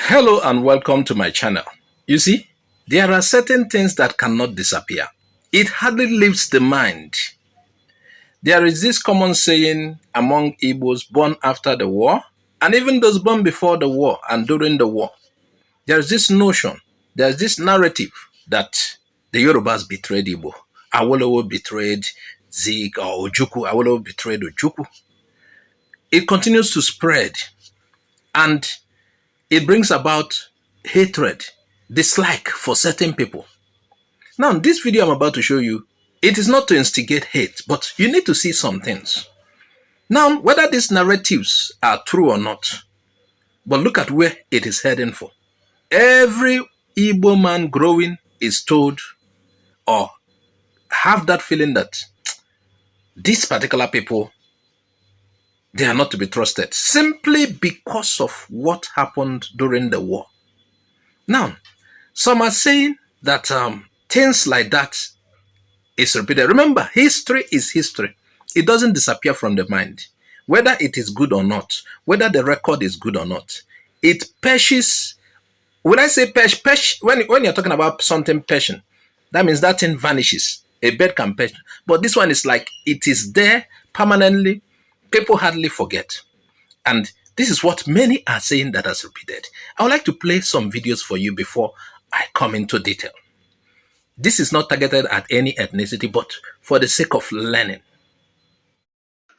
Hello and welcome to my channel. You see, there are certain things that cannot disappear. It hardly leaves the mind. There is this common saying among Igbos born after the war, and even those born before the war and during the war. There is this notion, there's this narrative that the Yorubas betrayed Igbo. Awolowo betrayed Zeke or Ojukwu. Awolowo betrayed Ojukwu. It continues to spread, and it brings about hatred, dislike for certain people. Now, this video I'm about to show you, it is not to instigate hate, but you need to see some things. Now, whether these narratives are true or not, but look at where it is heading for. Every Igbo man growing is told or have that feeling that these particular people, they are not to be trusted simply because of what happened during the war. Now, some are saying that things like that is repeated. Remember, history is history. It doesn't disappear from the mind. Whether it is good or not, whether the record is good or not, it perishes. When I say perish, when you're talking about something perishing, that means that thing vanishes. A bird can perish. But this one is like it is there permanently. People hardly forget. And this is what many are saying that has repeated. I would like to play some videos for you before I come into detail. This is not targeted at any ethnicity, but for the sake of learning.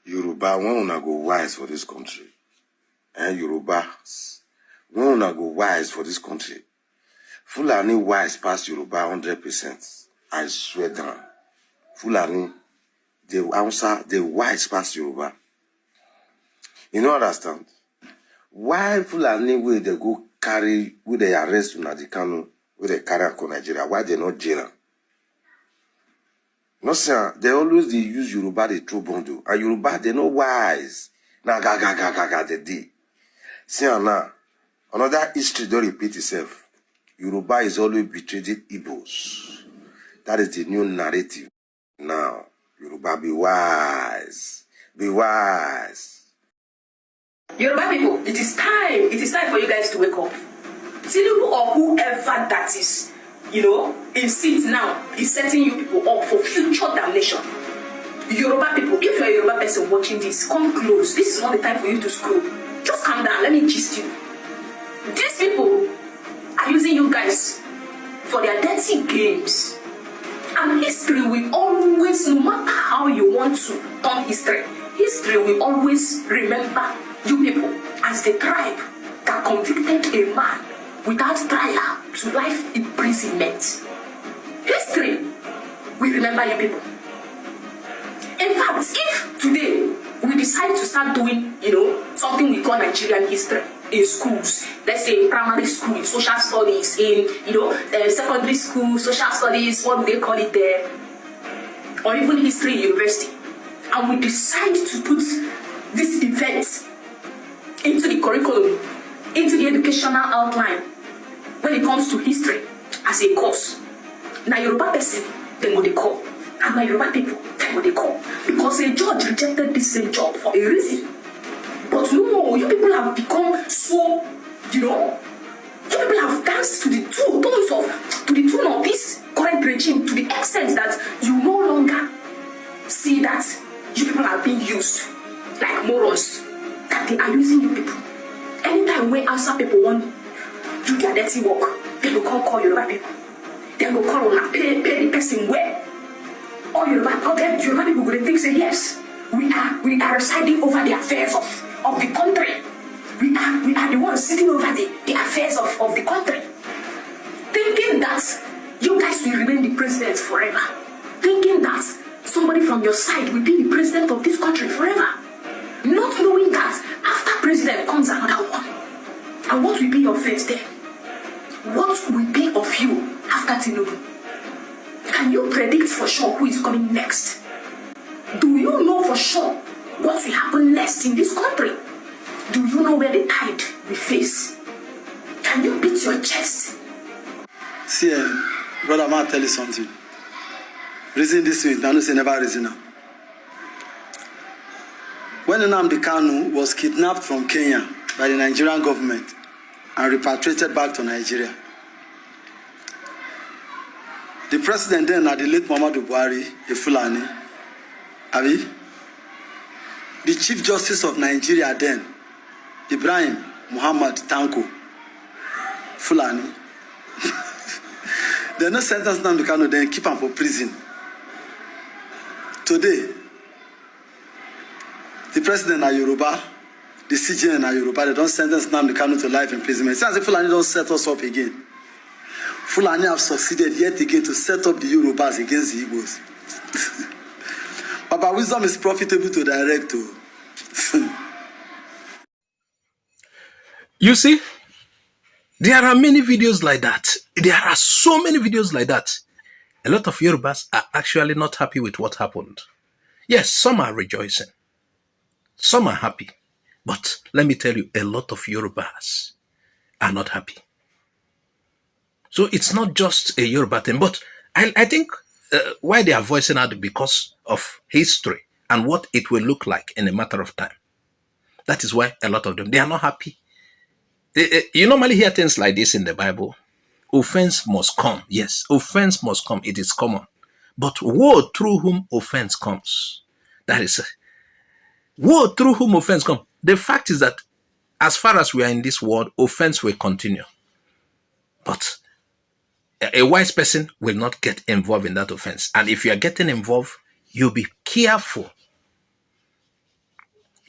Yoruba, when una go wise for this country, and Yorubas, when una go wise for this country, Fulani wise past Yoruba 100%. I swear down. Fulani, they answer, they wise past Yoruba. You know understand? Why Fulani will they go carry, will they arrest Nnamdi Kanu, will they carry to Nigeria? Why they not jail? No sir, they always they use Yoruba the true bundle. And Yoruba they no wise. Now they did. See now, another history don't repeat itself. Yoruba is always betrayed Igbos. That is the new narrative. Now, Yoruba be wise. Be wise. Yoruba people, it is time for you guys to wake up. Tinubu or whoever that is, in seat now, is setting you people up for future damnation. Yoruba people, if you're a Yoruba person watching this, come close. This is not the time for you to scroll. Just calm down, let me gist you. These people are using you guys for their dirty games. And history will always, no matter how you want to turn history will always remember you people as the tribe that convicted a man without trial to life imprisonment. History will remember you people. In fact, if today we decide to start doing, something we call Nigerian history in schools, let's say primary school, in social studies, in, secondary school, social studies, what do they call it there, or even history in university, and we decide to put this event into the curriculum, into the educational outline, when it comes to history as a course, now Yoruba person, then what they call, and now Yoruba people, then what they call, because a judge rejected this same job for a reason. But no, you people have become so, you people have danced to the tune of this current regime to the extent that you no longer see that you people are being used like morons, that they are using you people. Anytime when outside people want do their dirty work, they will call Yoruba people. They will call on pay the person where. Or Yoruba people will think say yes, we are residing over the affairs of the country. We are the ones sitting over the affairs of the country. Thinking that you guys will remain the president forever. Thinking that somebody from your side will be the president of this country forever. Not knowing that after president comes another one. And what will be your fate there? What will be of you after Tinubu? Can you predict for sure who is coming next? Do you know for sure what will happen next in this country? Do you know where the tide will face? Can you beat your chest? See, brother, I'm going to tell you something. Reason this way, I say never reason now. When Nnamdi Kanu was kidnapped from Kenya by the Nigerian government, and repatriated back to Nigeria. The president then, the late Muhammadu Buhari, a Fulani, Abi, the Chief Justice of Nigeria then, Ibrahim Muhammad Tanko, Fulani. They no sentence Nnamdi Kanu, then keep him for prison. Today, the president of Yoruba, the CGN of Yoruba, they don't sentence Nnamdi Kanu to life imprisonment. Since the Fulani don't set us up again. Fulani have succeeded yet again to set up the Yorubas against the Igbos. Papa, wisdom is profitable to direct to. You see, there are many videos like that. There are so many videos like that. A lot of Yorubas are actually not happy with what happened. Yes, some are rejoicing. Some are happy. But let me tell you, a lot of Yorubas are not happy. So it's not just a Yoruba thing, but I think why they are voicing out because of history and what it will look like in a matter of time. That is why a lot of them, they are not happy. You normally hear things like this in the Bible. Offense must come. Yes, offense must come. It is common. But woe through whom offense comes. That is, woe through whom offense comes. The fact is that as far as we are in this world, offense will continue. But a wise person will not get involved in that offense. And if you are getting involved, you'll be careful.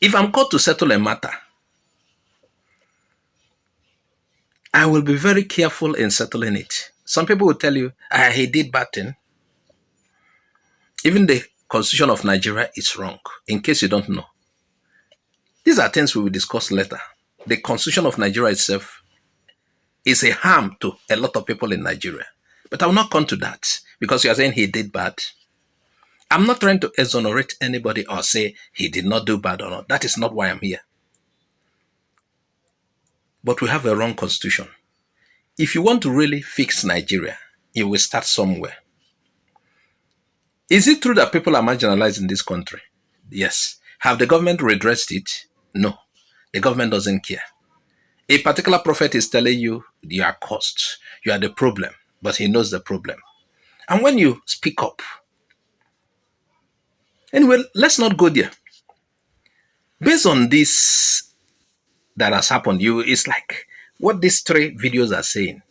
If I'm called to settle a matter, I will be very careful in settling it. Some people will tell you, he did bad thing. Even the Constitution of Nigeria is wrong, in case you don't know. These are things we will discuss later. The Constitution of Nigeria itself is a harm to a lot of people in Nigeria. But I will not come to that because you are saying he did bad. I'm not trying to exonerate anybody or say he did not do bad or not. That is not why I'm here. But we have a wrong constitution. If you want to really fix Nigeria, you will start somewhere. Is it true that people are marginalized in this country? Yes. Have the government redressed it? No. The government doesn't care. A particular prophet is telling you you are cursed. You are the problem, but he knows the problem. And when you speak up, anyway, let's not go there. Based on this that has happened, it's like what these 3 videos are saying.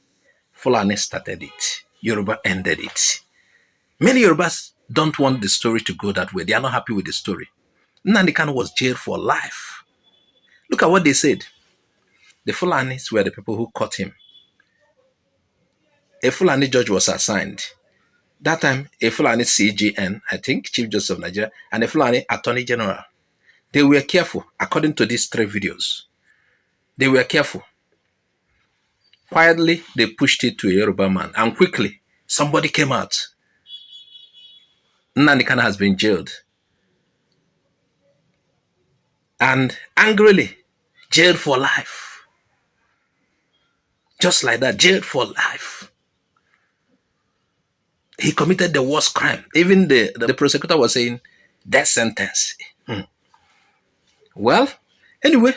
Fulani started it. Yoruba ended it. Many Yorubas don't want the story to go that way. They are not happy with the story. Nnamdi Kanu was jailed for life. Look at what they said. The Fulanis were the people who caught him. A Fulani judge was assigned. That time, a Fulani CGN, I think, Chief Justice of Nigeria, and a Fulani Attorney General. They were careful, according to these 3 videos. They were careful. Quietly, they pushed it to a Yoruba man. And quickly, somebody came out. Nnamdi Kanu has been jailed. And angrily, jailed for life. Just like that, jailed for life. He committed the worst crime. Even the prosecutor was saying, death sentence. Well, anyway,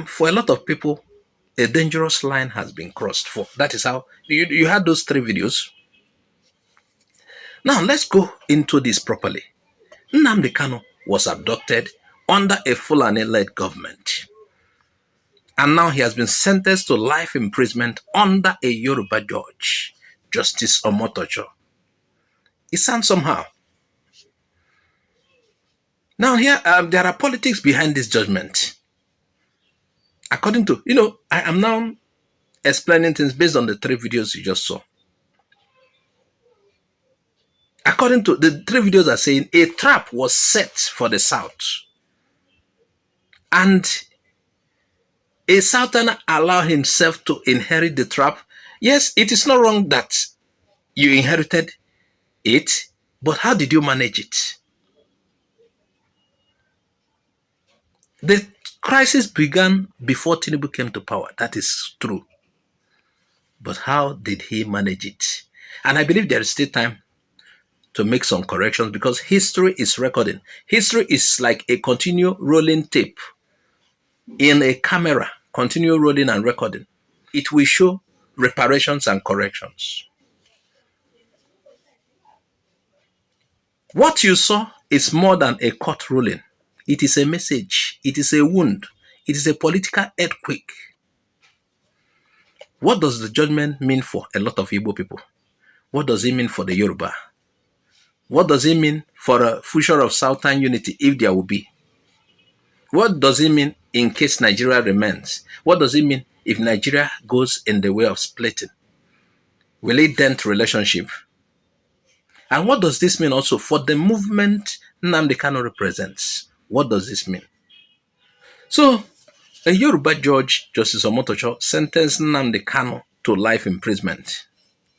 for a lot of people, a dangerous line has been crossed. That is how, you had those 3 videos. Now, let's go into this properly. Nnamdi Kanu was abducted under a Fulani-led government. And now he has been sentenced to life imprisonment under a Yoruba judge, Justice Omotosho. It sounds somehow. Now here, there are politics behind this judgment. According to, I am now explaining things based on the 3 videos you just saw. According to the 3 videos are saying a trap was set for the South. And a Southerner allowed himself to inherit the trap. Yes, it is not wrong that you inherited it, but how did you manage it? The crisis began before Tinubu came to power. That is true. But how did he manage it? And I believe there is still time to make some corrections because history is recording. History is like a continual rolling tape in a camera continue rolling and recording, it will show reparations and corrections. What you saw is more than a court ruling. It is a message. It is a wound. It is a political earthquake. What does the judgment mean for a lot of Igbo people? What does it mean for the Yoruba? What does it mean for a future of Southern unity if there will be? What does it mean in case Nigeria remains? What does it mean if Nigeria goes in the way of splitting? Will it dent relationship? And what does this mean also for the movement Nnamdi Kanu represents? What does this mean? So, a Yoruba judge, Justice Omotosho, sentenced Nnamdi Kanu to life imprisonment.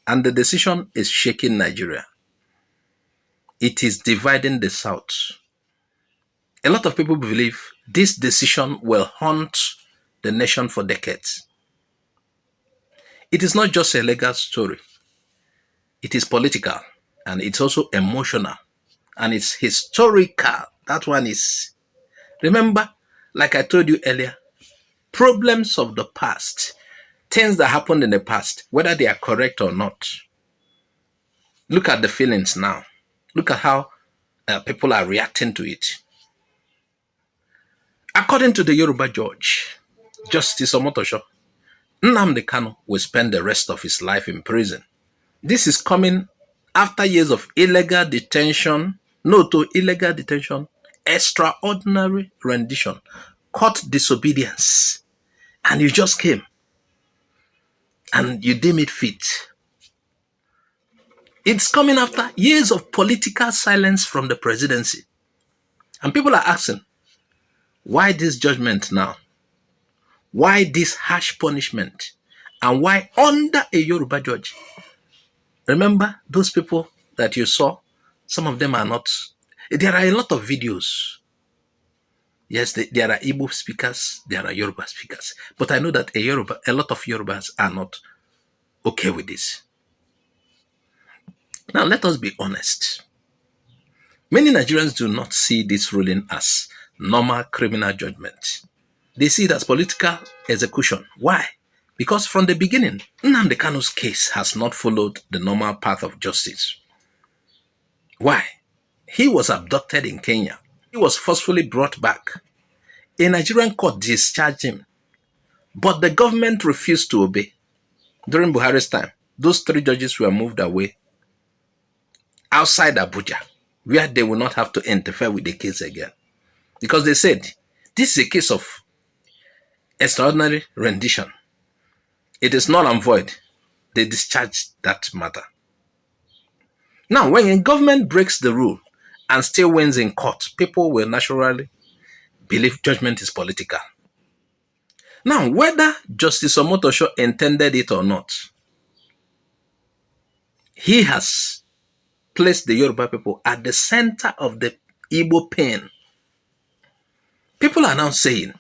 And the decision is shaking Nigeria. It is dividing the South. A lot of people believe this decision will haunt the nation for decades. It is not just a legal story. It is political, and it's also emotional, and it's historical. That one is, remember, like I told you earlier, problems of the past, things that happened in the past, whether they are correct or not. Look at the feelings now. Look at how people are reacting to it. According to the Yoruba judge, Justice Omotosho, Nnamdi Kanu will spend the rest of his life in prison. This is coming after years of illegal detention, extraordinary rendition, court disobedience, and you just came and you deem it fit. It's coming after years of political silence from the presidency. And people are asking, why this judgment now? Why this harsh punishment? And why under a Yoruba judge? Remember those people that you saw? Some of them are not. There are a lot of videos. Yes, there are Igbo speakers, there are Yoruba speakers. But I know that a lot of Yorubas are not okay with this. Now, let us be honest. Many Nigerians do not see this ruling as normal criminal judgment. They see it as political execution. Why? Because from the beginning, Nnamdi Kanu's case has not followed the normal path of justice. Why? He was abducted in Kenya. He was forcefully brought back. A Nigerian court discharged him. But the government refused to obey. During Buhari's time, those 3 judges were moved away outside Abuja, where they will not have to interfere with the case again. Because they said, this is a case of extraordinary rendition. It is null and void. They discharged that matter. Now, when a government breaks the rule and still wins in court, people will naturally believe judgment is political. Now, whether Justice Omotosho intended it or not, he has placed the Yoruba people at the center of the Igbo pain. People are now saying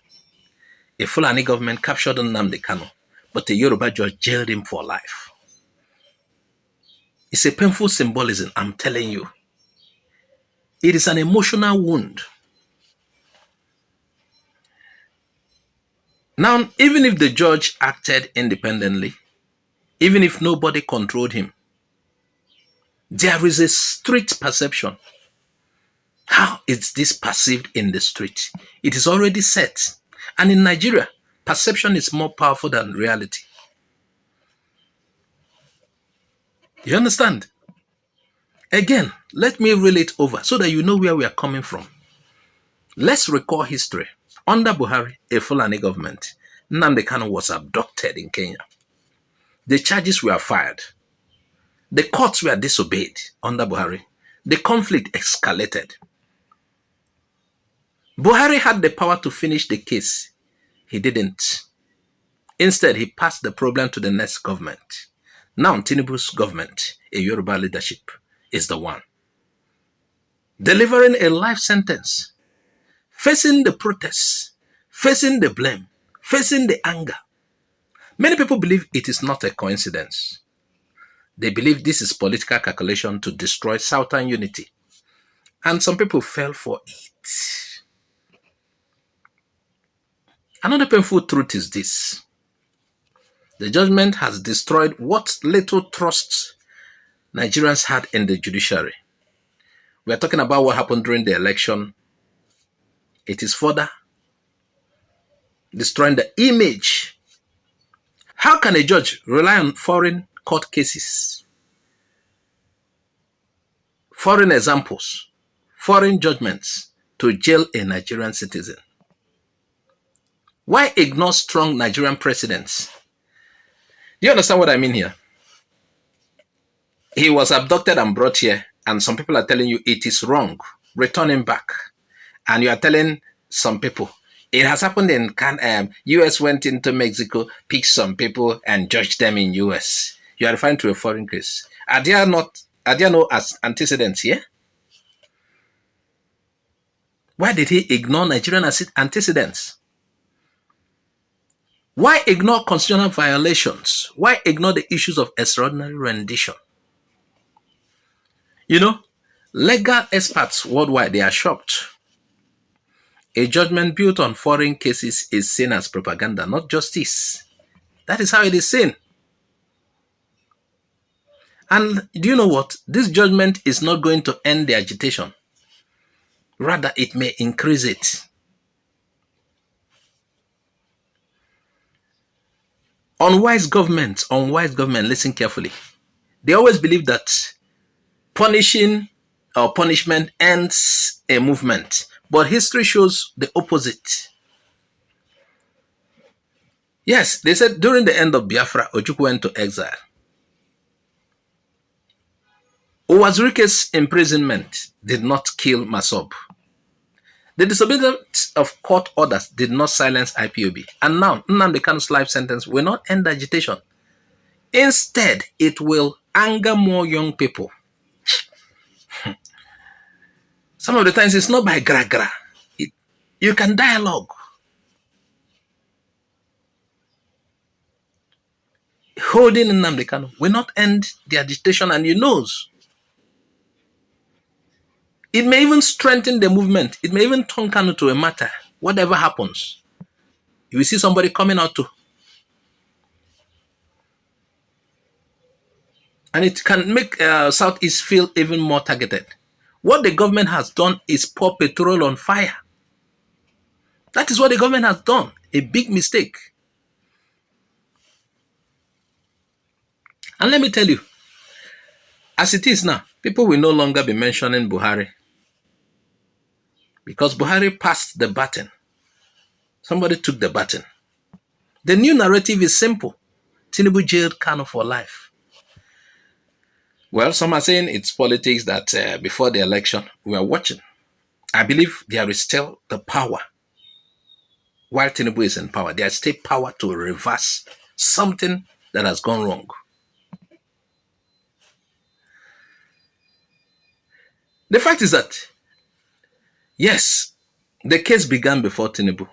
a Fulani government captured Nnamdi Kanu, but a Yoruba judge jailed him for life. It's a painful symbolism, I'm telling you. It is an emotional wound. Now, even if the judge acted independently, even if nobody controlled him, there is a street perception. How is this perceived in the street? It is already set. And in Nigeria, perception is more powerful than reality. You understand? Again, let me reel it over so that you know where we are coming from. Let's recall history. Under Buhari, a Fulani government, Nnamdi Kanu was abducted in Kenya. The charges were fired. The courts were disobeyed under Buhari. The conflict escalated. Buhari had the power to finish the case. He didn't. Instead, he passed the problem to the next government. Now, Tinubu's government, a Yoruba leadership, is the one delivering a life sentence, facing the protests, facing the blame, facing the anger. Many people believe it is not a coincidence. They believe this is political calculation to destroy Southern unity. And some people fell for it. Another painful truth is this. The judgment has destroyed what little trust Nigerians had in the judiciary. We are talking about what happened during the election. It is further destroying the image. How can a judge rely on foreign court cases, foreign examples, foreign judgments to jail a Nigerian citizen? Why ignore strong Nigerian precedents? Do you understand what I mean here? He was abducted and brought here, and some people are telling you it is wrong. Return him back. And you are telling some people, it has happened in US went into Mexico, picked some people and judged them in US. You are referring to a foreign case. Are there no antecedents here? Why did he ignore Nigerian antecedents? Why ignore constitutional violations? Why ignore the issues of extraordinary rendition? You know, legal experts worldwide, they are shocked. A judgment built on foreign cases is seen as propaganda, not justice. That is how it is seen. And do you know what? This judgment is not going to end the agitation. Rather, it may increase it. Unwise government, listen carefully. They always believe that punishing or punishment ends a movement. But history shows the opposite. Yes, they said during the end of Biafra, Ojukwu went to exile. Owazurike's imprisonment did not kill Masob. The disobedience of court orders did not silence IPOB. And now, Nnamdi Kanu's life sentence will not end agitation. Instead, it will anger more young people. Some of the times, it's not by gra-gra. You can dialogue. Holding Nnamdi Kanu will not end the agitation, and he knows. It may even strengthen the movement. It may even turn Kanu to a martyr. Whatever happens, you will see somebody coming out to. And it can make Southeast feel even more targeted. What the government has done is pour petrol on fire. That is what the government has done. A big mistake. And let me tell you, as it is now, people will no longer be mentioning Buhari. Because Buhari passed the baton. Somebody took the baton. The new narrative is simple. Tinubu jailed Kanu for life. Well, some are saying it's politics that before the election, we are watching. I believe there is still the power. While Tinubu is in power, there is still power to reverse something that has gone wrong. The fact is that, yes, the case began before Tinubu.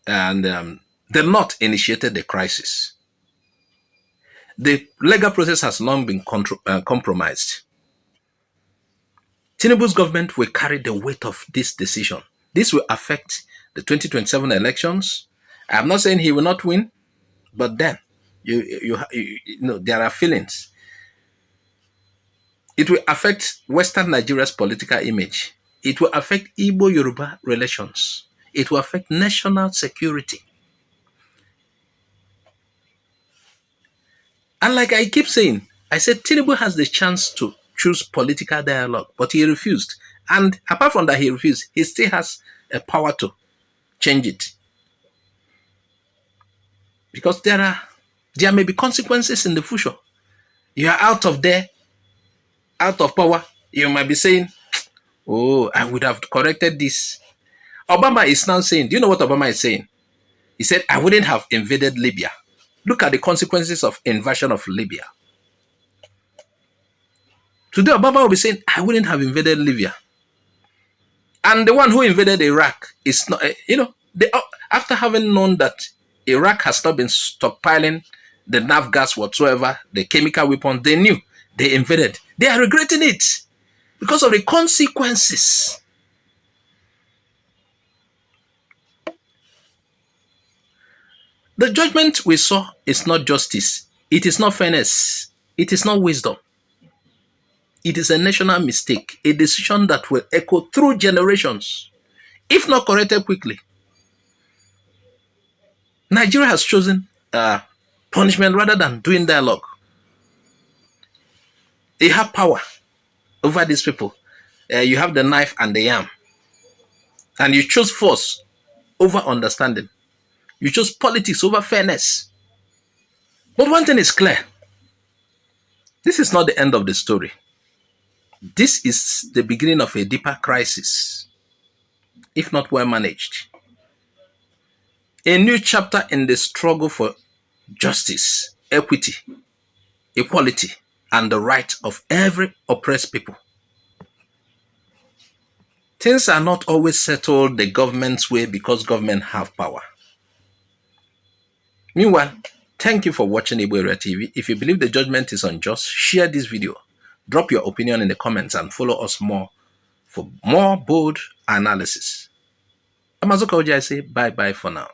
And the North initiated the crisis. The legal process has long been compromised. Tinubu's government will carry the weight of this decision. This will affect the 2027 elections. I'm not saying he will not win, but then you know there are feelings. It will affect Western Nigeria's political image. It will affect Igbo Yoruba relations. It will affect national security. And like I keep saying, I said Tinubu has the chance to choose political dialogue, but he refused. And apart from that, he refused. He still has a power to change it. Because there may be consequences in the future. You are out of there, out of power. You might be saying, oh, I would have corrected this. Obama is now saying, do you know what Obama is saying? He said, I wouldn't have invaded Libya. Look at the consequences of invasion of Libya. Today, Obama will be saying, I wouldn't have invaded Libya. And the one who invaded Iraq is not, after having known that Iraq has not been stockpiling the nav gas whatsoever, the chemical weapons, they knew they invaded. They are regretting it because of the consequences. The judgment we saw is not justice. It is not fairness. It is not wisdom. It is a national mistake, a decision that will echo through generations, if not corrected quickly. Nigeria has chosen punishment rather than doing dialogue. They have power over these people. You have the knife and the yam. And you choose force over understanding. You choose politics over fairness. But one thing is clear. This is not the end of the story. This is the beginning of a deeper crisis, if not well managed. A new chapter in the struggle for justice, equity, equality, and the right of every oppressed people. Things are not always settled the government's way because government have power. Meanwhile, thank you for watching Igbo and Yoruba TV. If you believe the judgment is unjust, share this video. Drop your opinion in the comments and follow us more for more bold analysis. I'm Azuka Oji, I say bye-bye for now.